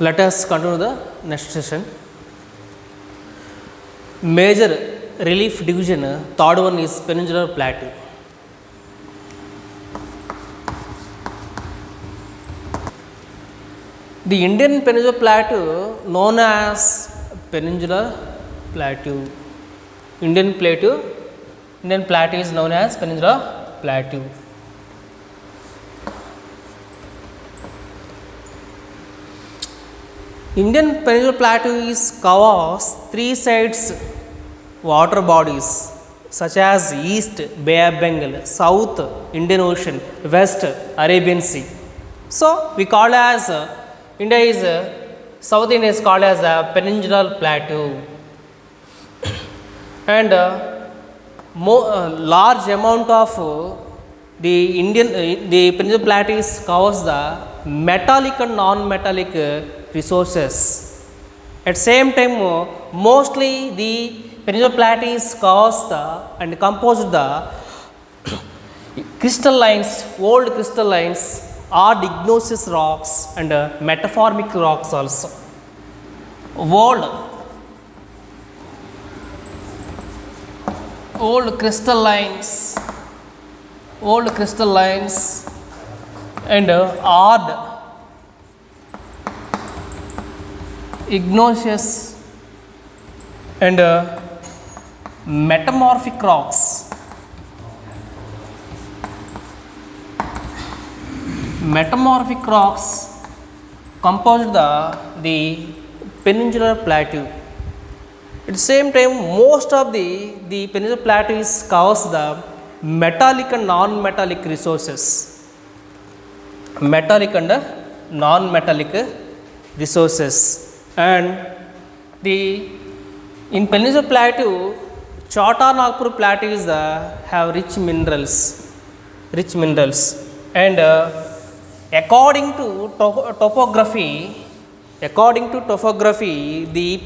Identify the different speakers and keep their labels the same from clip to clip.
Speaker 1: Let us continue the next session. Major relief division, third one is Peninsular Plateau. The Indian Peninsular Plateau known as Peninsular Plateau. Indian Plateau is known as Peninsular Plateau. Indian Peninsular Plateau is covers three sides water bodies such as East Bay of Bengal, South Indian Ocean, West Arabian Sea. So we call as India is South India is called as a Peninsular Plateau, and large amount of the Peninsular Plateau covers the metallic and non-metallic resources. At same time, mostly the Peninsular Plateau is caused and composed the crystallines, old crystallines, or igneous rocks and metamorphic rocks also. Old crystallines and hard igneous and metamorphic rocks. Metamorphic rocks composed the Peninsular Plateau. At the same time, most of the Peninsular Plateau is covers the metallic and non-metallic resources. Metallic and non-metallic resources. And in Peninsular Plateau, Chota Nagpur Plateau is have rich minerals, and according to topography, the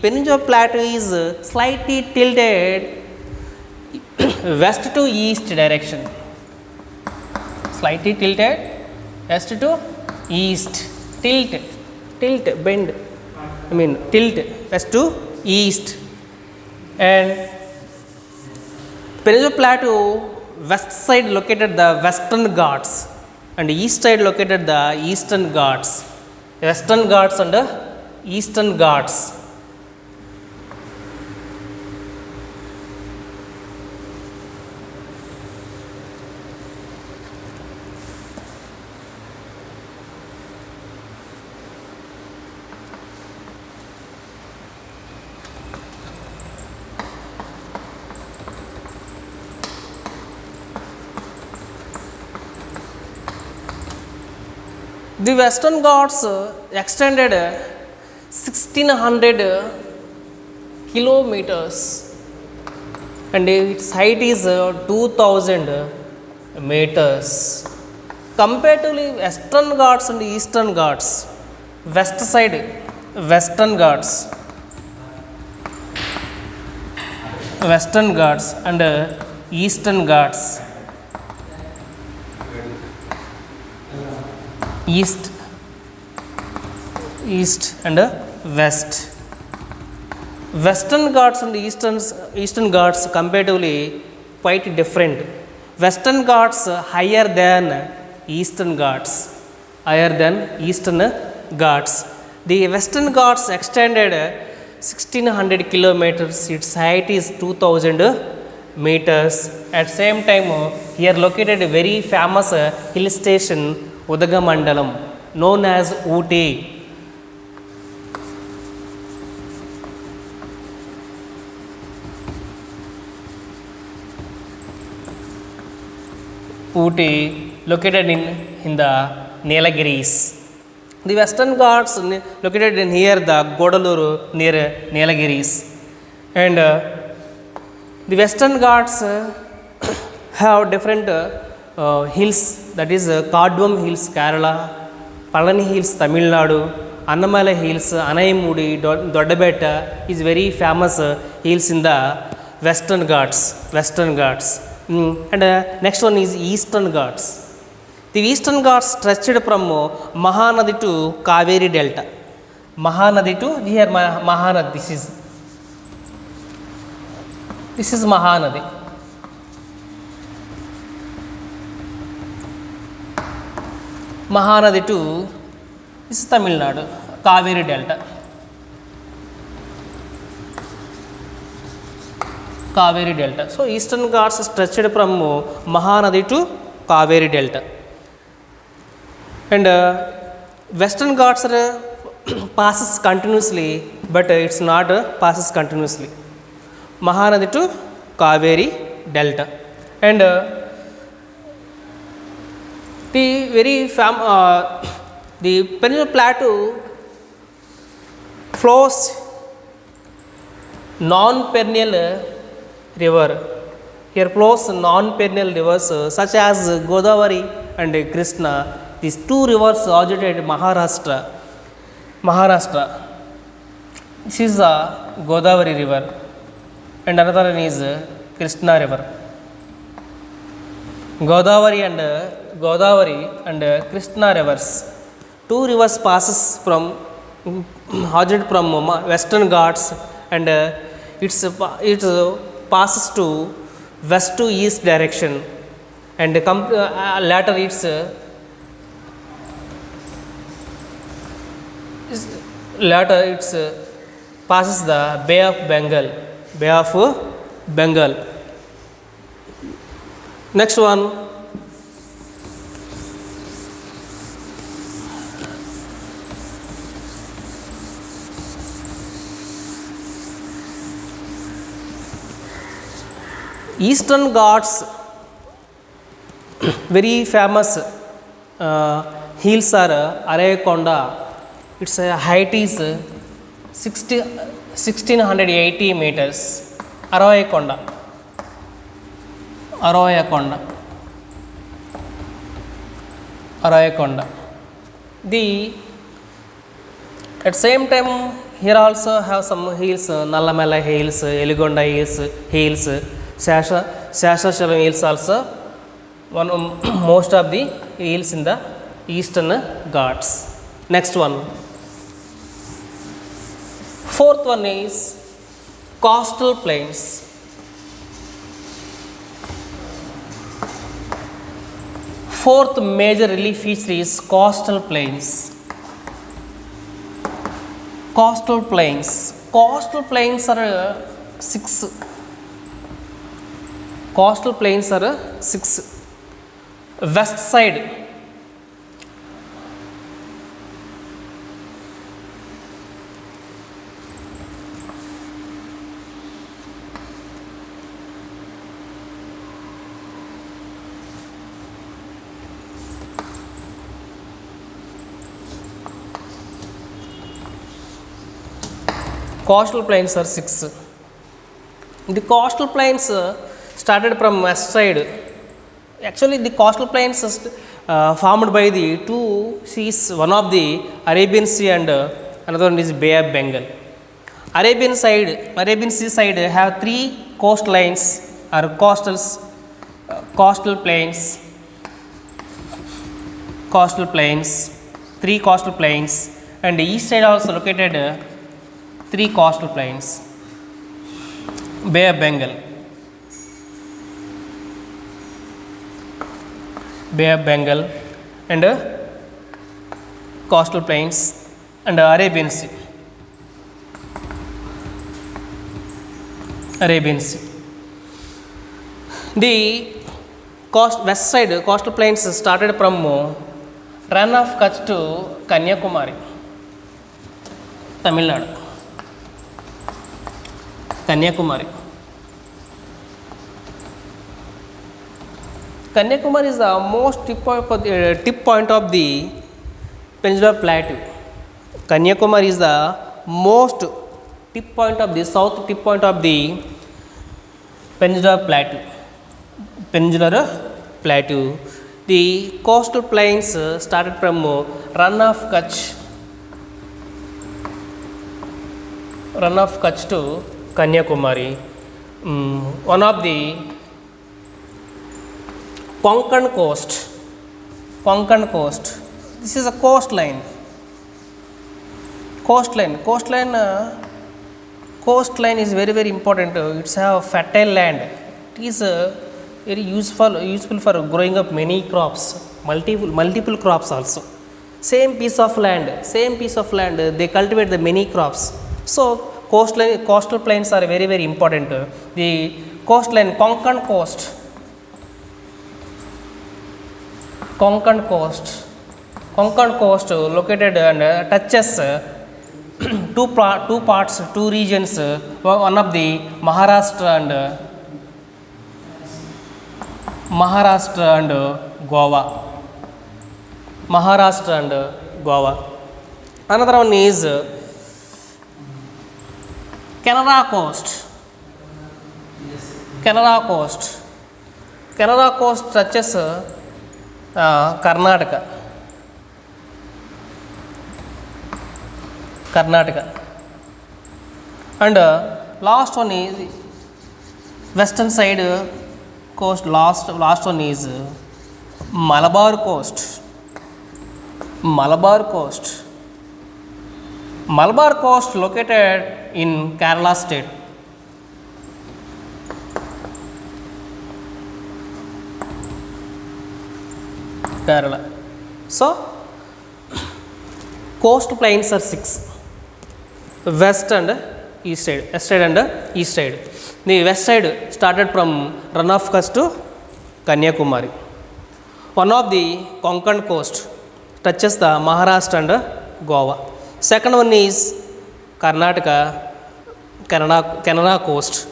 Speaker 1: Peninsular Plateau is slightly tilted west to east direction. Slightly tilted west to east. Bend. Tilt west to east. And Peninsular Plateau west side located the Western Ghats and east side located the Eastern Ghats. Western Ghats and Eastern Ghats. The Western Ghats extended 1600 kilometers and its height is 2000 meters. Comparatively, Western Ghats and Eastern Ghats, west side Western Ghats and Eastern Ghats. East and West. Western Ghats and Eastern Ghats comparatively quite different. Western Ghats higher than Eastern Ghats. The Western Ghats extended 1600 kilometers. Its height is 2000 meters. At same time, here located a very famous hill station, Udagamandalam, known as Ooty. Ooty, located in the Nelagiris. The Western Ghats located in here the Godaluru near Nelagiris, and the Western Ghats have different hills, that is Kadvam Hills Kerala, Palani Hills Tamil Nadu, Annamala Hills, Anaimudi, Doddabetta is very famous hills in the Western Ghats. And next one is Eastern Ghats. The Eastern Ghats stretched from Mahanadi to Kaveri Delta. Mahanadi to here Mahanadi. This is Mahanadi. Mahanadi to this is Tamil Nadu, Kaveri Delta. Kaveri Delta. So Eastern Ghats stretched from Mahanadi to Kaveri Delta. And Western Ghats passes continuously, but it's not passes continuously. Mahanadi to Kaveri Delta. And the very the Peninsular Plateau flows non-perennial river. Here flows non-perennial rivers such as Godavari and Krishna. These two rivers originate Maharashtra. This is the Godavari river and another one is Krishna river. Godavari and Krishna rivers. Two rivers passes from originated from Western Ghats and it passes to west to east direction and later it's passes the Bay of Bengal. Next one, Eastern Ghats very famous hills are Arayakonda. Its height is 1680 meters. Arayakonda. At same time here also have some hills, Nallamala hills, Eligonda hills, Sashachalam hills also. Most of the hills in the Eastern Ghats. Next one. Fourth one is coastal plains. Fourth major relief feature is coastal plains. Coastal plains are six. Coastal plains are six. West side coastal plains are six. The coastal plains started from west side. Actually, the coastal plains formed by the two seas, one of the Arabian Sea and another one is Bay of Bengal. Arabian Sea side have three coastlines or coastal plains, three coastal plains, and the east side also located three coastal plains. Bay of Bengal, and coastal plains and Arabian Sea. The west side coastal plains started from Run of Kutch to Kanyakumari, Tamil Nadu. Kanyakumari is the most tip point of the Peninsular Plateau. Kanyakumari is the most tip point of the south tip point of the Peninsular Plateau. The coastal plains started from Run of Kutch to Kanyakumari. One of the Konkan coast. This is a coastline. Coastline is very very important. It's a fertile land. It is very useful for growing up many crops, multiple crops also. Same piece of land, they cultivate the many crops. So coastal plains are very very important. The coastline, Konkan coast located and touches two regions, one of the Maharashtra and Goa. Another one is Canara coast touches Karnataka. And last one is western side coast. Last one is Malabar coast located in Kerala state. So coast plains are 6: west and east side, The west side started from Rann of Kutch to Kanyakumari. One of the Konkan coast touches the Maharashtra and Goa. Second one is Karnataka, Canara coast,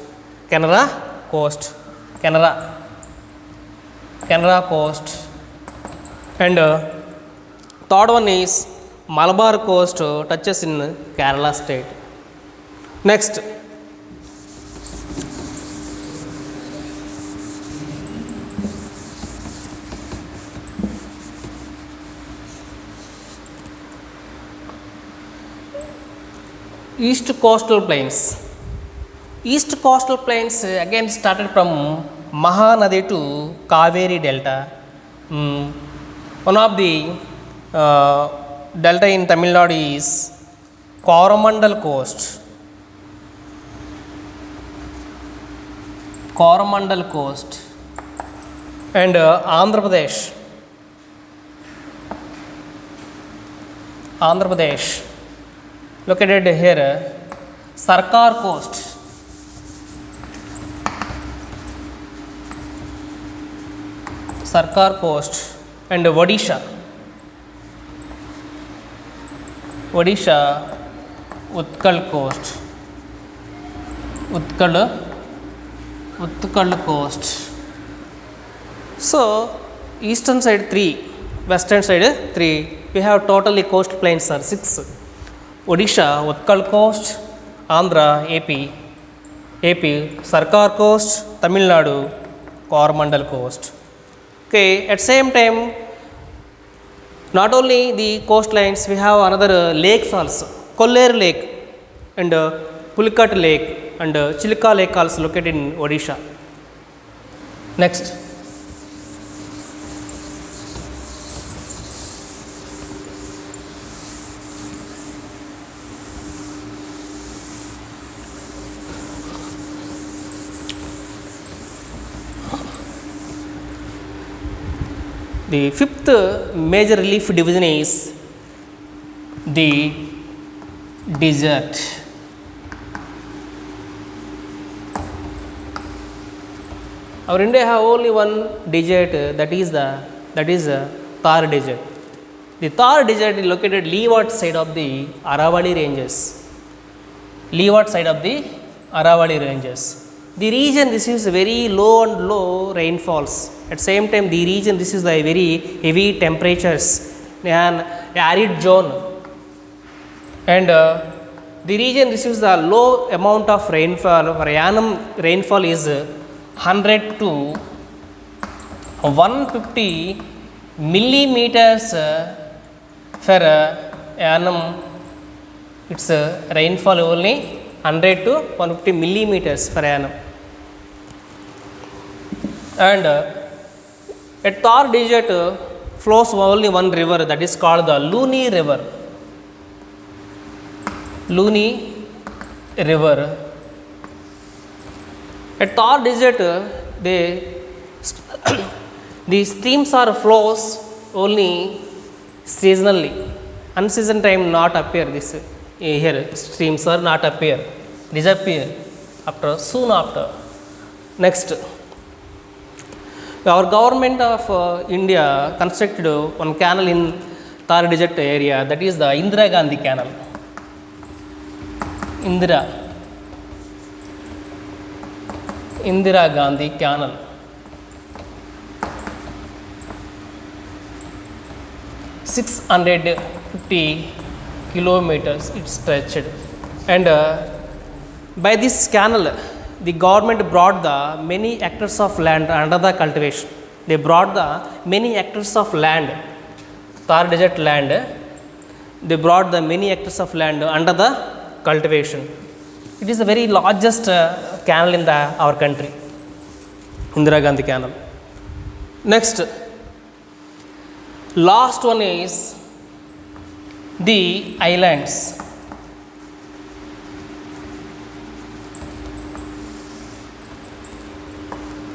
Speaker 1: and third one is Malabar coast touches in Kerala state. Next, East coastal plains again started from Mahanadi to Kaveri delta. One of the delta in Tamil Nadu is Coromandel coast, and Andhra Pradesh located here, Sarkar coast, and Odisha, Utkal coast. So eastern side 3, western side 3. We have totally coast plains are 6: Odisha, Utkal coast, Andhra, AP, Sarkar coast, Tamil Nadu, Coromandel coast. Okay, at same time, not only the coastlines, we have another lakes also. Kolleru Lake and Pulikat Lake and Chilka Lake also located in Odisha. Next, the fifth major relief division is the desert. Our India have only one desert, that is Thar desert. The Thar desert is located leeward side of the Aravalli ranges. The region receives very low rainfalls. At same time, the region receives the very heavy temperatures, an arid zone, and the region receives the low amount of rainfall. Per annum rainfall is 100 to 150 millimeters per annum. Its rainfall only 100 to 150 millimeters per annum. And at Thar desert flows only one river, that is called the Luni river. Luni River. At Thar Desert, they the streams are flows only seasonally. Unseason time not appear this here streams are not appear, disappear after soon after. Next, our government of India constructed one canal in Thar Desert area, that is the Indira Gandhi Canal. Indira Gandhi Canal. 650 kilometers it stretched, and by this canal the government brought the many hectares of land under the cultivation. They brought the many hectares of land, Thar Desert land, they brought the many hectares of land under the cultivation. It is the very largest canal in our country, Indira Gandhi Canal. Next, last one is the islands.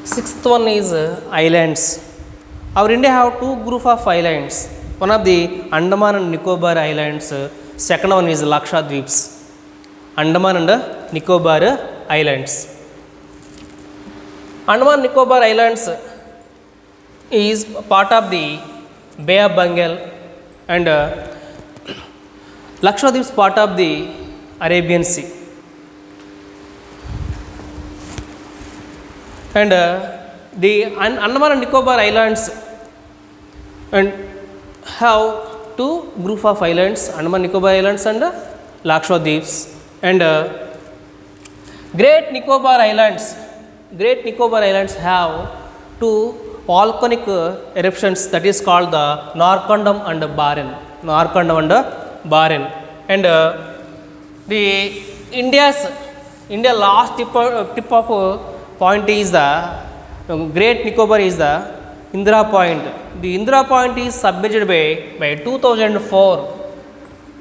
Speaker 1: Sixth one is islands. Our India have two group of islands. One of the Andaman and Nicobar Islands. Second one is Lakshadweeps. Andaman and Nicobar Islands. Andaman Nicobar Islands is part of the Bay of Bengal, and Lakshadweeps part of the Arabian Sea. And the Andaman and Nicobar Islands and have two group of islands, Andaman Nicobar Islands and Lakshadweeps. And Great Nicobar Islands have two volcanic eruptions, that is called the Narcondam and Barren. And the India last tip of point is the Great Nicobar is the Indira Point. The Indira Point is submerged by 2004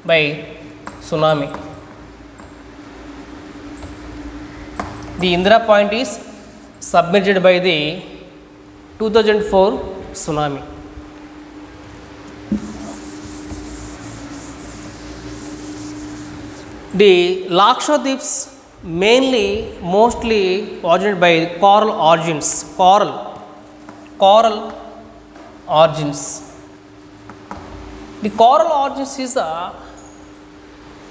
Speaker 1: by tsunami. The Indira Point is submerged by the 2004 tsunami. The Lakshadweeps mostly originated by coral origins. The coral origins is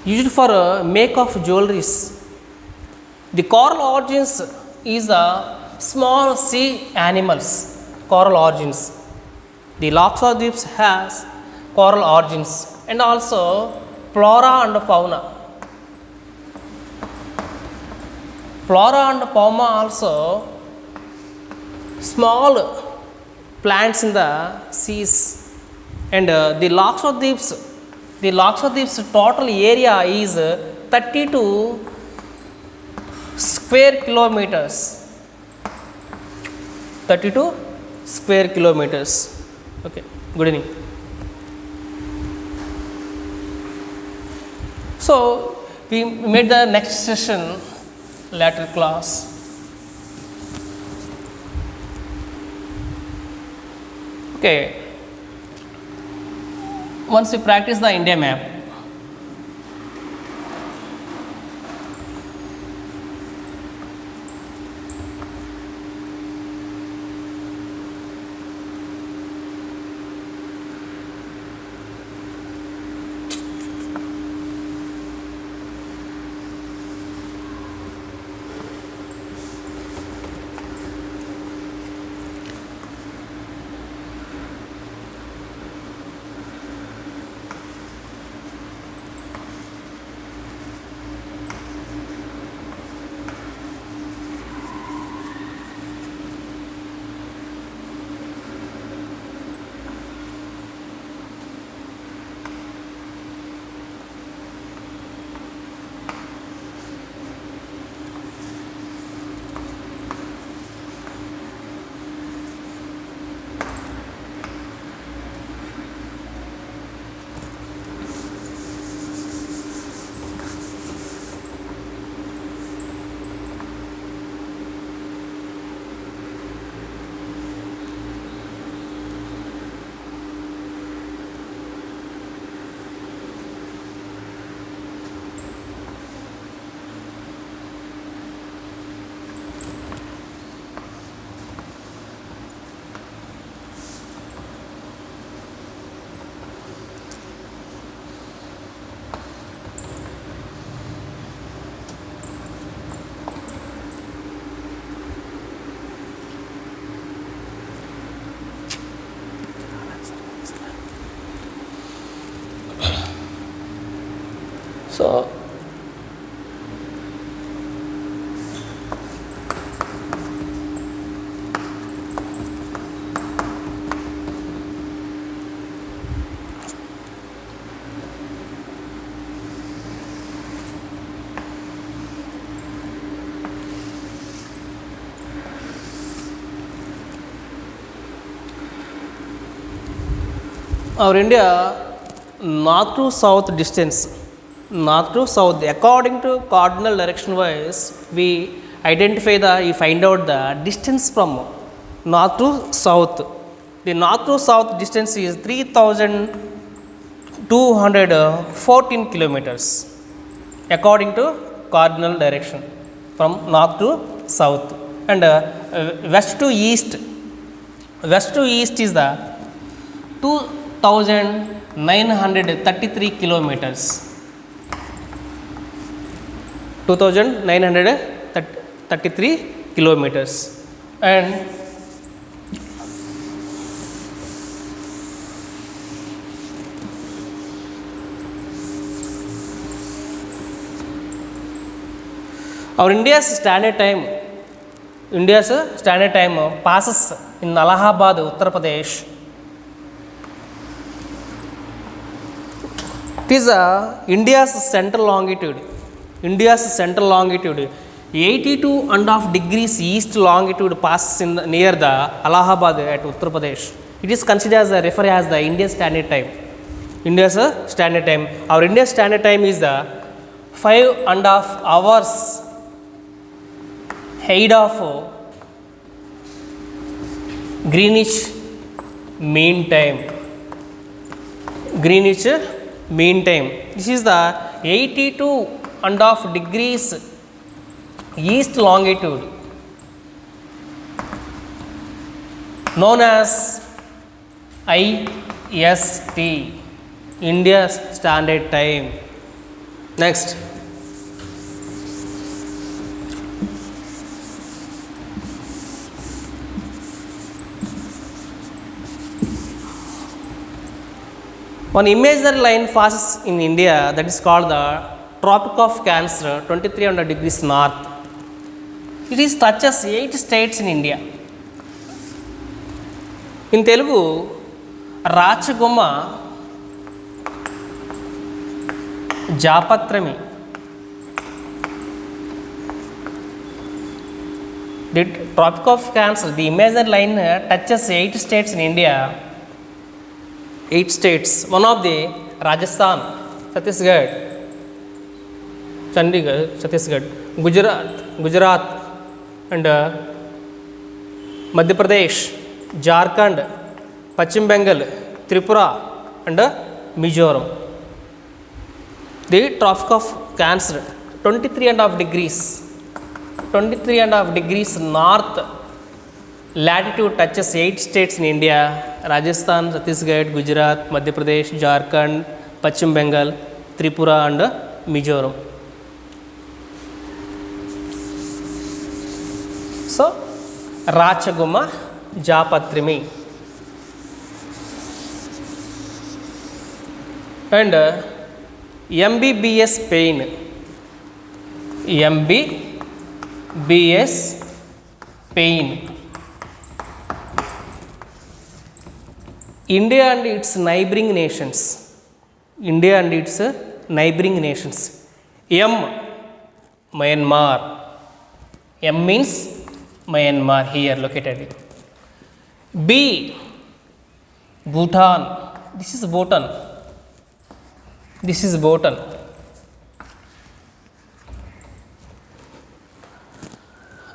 Speaker 1: used for make of jewelries. The coral origins is small sea animals. Coral origins. The Lakshadweeps has coral origins and also flora and fauna. Flora and fauna also small plants in the seas, and the Lakshadweeps total area is 32 square kilometers. 32 square kilometers. Okay, good evening. So we made the next session later class. Okay, once we practice the India map, So our India north to south distance, north to south according to cardinal direction wise, we identify we find out the distance from north to south. The north to south distance is 3214 kilometers according to cardinal direction from north to south, and west to east, west to east is the 2933 kilometers, 2933 kilometers. And our India's standard time, India's standard time passes in Allahabad, Uttar Pradesh. It is India's central longitude. India's central longitude 82.5 degrees east longitude passes in near the Allahabad at Uttar Pradesh. It is considered as referred as the Indian standard time. India's standard time. Our India's standard time is the 5.5 hours ahead of Greenwich Mean Time. Greenwich Mean Time. This is the 82.5 degrees east longitude, known as IST, India's Standard Time. Next, one imaginary line passes in India that is called the Tropic of Cancer, 2300 degrees north. It is touches 8 states in India. In Telugu, Rachaguma Japatrami. The Tropic of Cancer, the imaginary line touches 8 states in India. 8 states. One of the Rajasthan, Chhattisgarh, Chandigarh, Chhattisgarh, Gujarat, and Madhya Pradesh, Jharkhand, Pachim Bengal, Tripura, and Mizoram. The Tropic of Cancer, 23.5 degrees, 23.5 degrees north latitude touches 8 states in India: Rajasthan, Chhattisgarh, Gujarat, Madhya Pradesh, Jharkhand, Pachim Bengal, Tripura, and Mizoram. So, Rachaguma Japatrimi. And MBBS pain. MBBS pain. India and its neighboring nations. India and its neighboring nations. M, Myanmar. M means Myanmar, here located. B, Bhutan. This is Bhutan. This is Bhutan.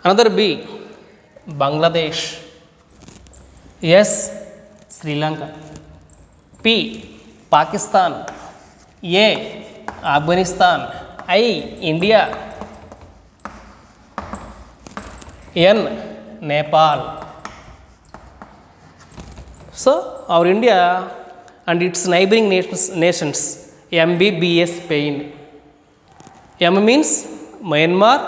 Speaker 1: Another B, Bangladesh. S, Sri Lanka. P, Pakistan. A, Afghanistan. I, India. N, Nepal. So, our India and its neighboring nations, MBBS pain. M means Myanmar,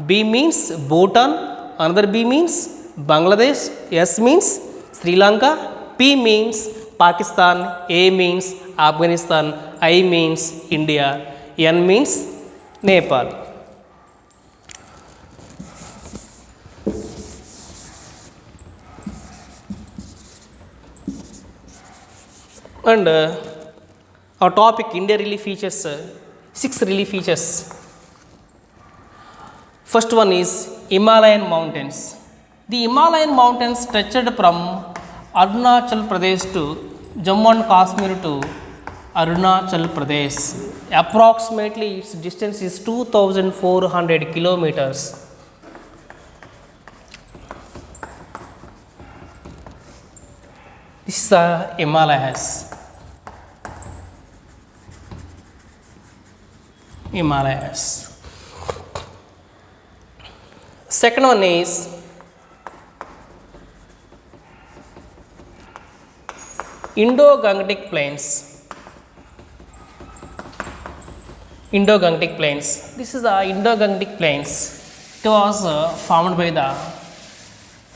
Speaker 1: B means Bhutan, another B means Bangladesh, S means Sri Lanka, P means Pakistan, A means Afghanistan, I means India. N means Nepal. And our topic India really features 6 really features. First one is Himalayan mountains. The Himalayan mountains stretched from Arunachal Pradesh to Jammu and Kashmir to Arunachal Pradesh. Approximately its distance is 2400 kilometers. This is the Himalayas. Himalayas. Second one is Indo-Gangetic Plains. Indo-Gangetic Plains. This is the Indo-Gangetic Plains. It was formed by the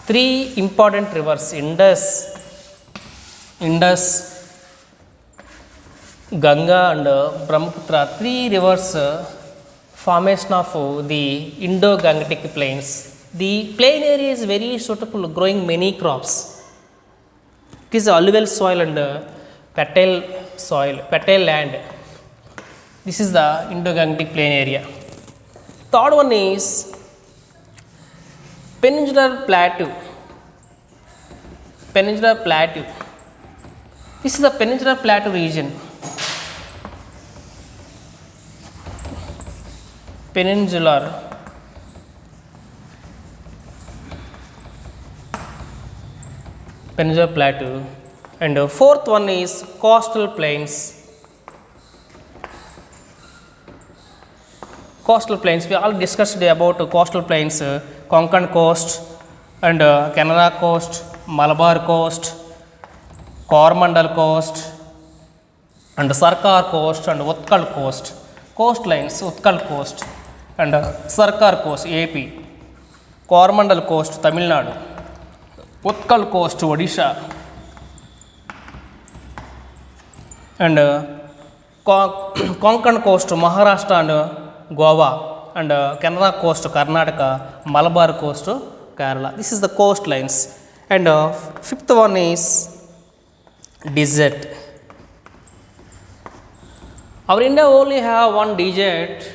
Speaker 1: 3 important rivers: Indus, Ganga and Brahmaputra. 3 rivers formation of the Indo-Gangetic Plains. The plain area is very suitable growing many crops. It is alluvial soil and fertile soil, fertile land. This is the Indo-Gangetic plain area. Third one is Peninsular Plateau. Peninsular Plateau. This is the Peninsular Plateau region. Peninsular Plateau. And fourth one is coastal plains. Coastal plains, we all discussed about coastal plains, Konkan coast and Canara coast, Malabar coast, Coromandel coast and Sarkar coast and Utkal coast. Coastlines, Utkal coast and Sarkar coast, AP, Coromandel coast, Tamil Nadu, Utkal coast, Odisha, and Konkan coast, Maharashtra and Goa, and Canara coast, Karnataka, Malabar coast, Kerala. This is the coastlines. And fifth one is desert. Our India only have one desert.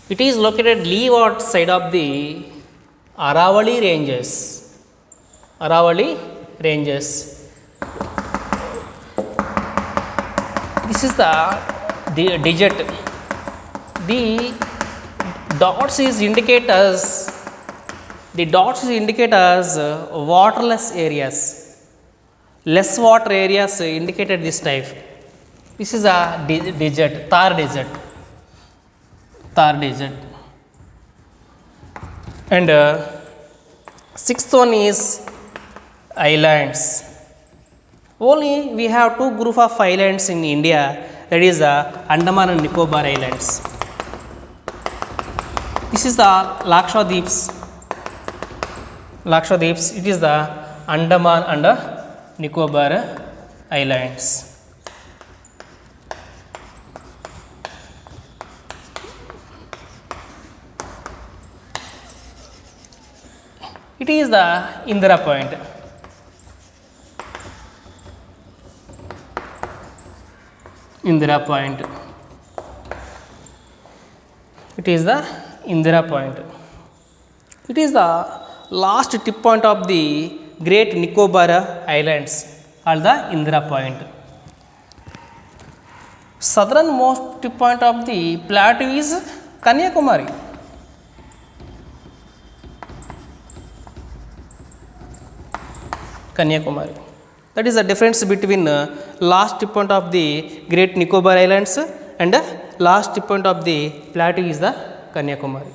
Speaker 1: It is located leeward side of the Aravalli ranges. Aravalli ranges. This is the desert. The dots is indicate as waterless areas. Less water areas indicated this type. This is a desert, Thar desert. Thar desert. And sixth one is islands. Only we have 2 group of islands in India, that is Andaman and Nicobar Islands. This is the Lakshadweeps. Lakshadweeps, it is the Andaman and Nicobar Islands. It is the Indira Point. Indira Point. It is the Indira Point. It is the last tip point of the Great Nicobar Islands, called the Indira Point. Southernmost tip point of the plateau is Kanyakumari. Kanyakumari. That is the difference between last tip point of the Great Nicobar Islands and last tip point of the plateau is the Kanyakumari.